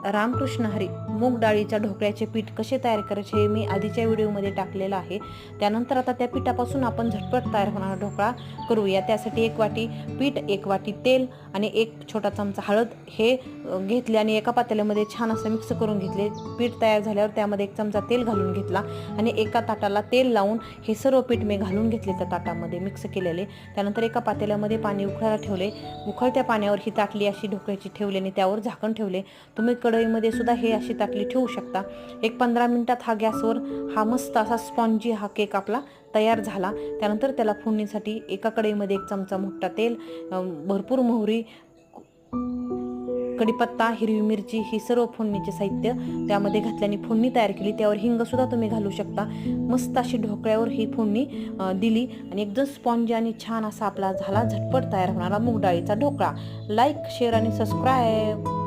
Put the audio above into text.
रामकृष्ण हरी. मूग डाळीच्या ढोकळ्याचे पीठ कसे तयार करायचे हे मी आधीच्या व्हिडिओमध्ये टाकलेलं आहे. त्यानंतर आता त्या पिठापासून आपण झटपट तयार होणारा ढोकळा करूया. त्यासाठी 1 वाटी पीठ, 1 वाटी तेल आणि 1 छोटा चमचा हळद हे घेतले आणि एका पातेल्यामध्ये छान असं मिक्स करून घेतले. पीठ तयार झाल्यावर त्यामध्ये 1 चमचा तेल घालून घेतला आणि एका ताटाला तेल लावून हे सर्व पीठ मी घालून घेतले त्या ताटामध्ये मिक्स केलेले. त्यानंतर एका पातेल्यामध्ये पाणी उकळायला ठेवले. उकळत्या पाण्यावर ही ताटली अशी ढोकळ्याची ठेवली आणि त्यावर झाकण ठेवले. तुम्ही कढईमध्ये सुद्धा हे अशी ताटली ठेवू शकता. 15 मिनिटात हा गॅसवर हा मस्त असा स्पॉन्जी हा केक आपला तयार झाला. त्यानंतर त्याला फोडणीसाठी एका कढईमध्ये 1 चमचा मोठा तेल, भरपूर मोहरी, कढीपत्ता, हिरवी मिरची ही सर्व फोडणीचे साहित्य त्यामध्ये घातल्याने फोडणी तयार केली. त्यावर हिंग सुद्धा तुम्ही घालू शकता. मस्त अशी ढोकळ्यावर ही फोडणी दिली आणि एकदम स्पॉन्जी आणि छान असा आपला झाला झटपट तयार होणारा मूग डाळीचा ढोकळा. लाईक, शेअर आणि सबस्क्राईब.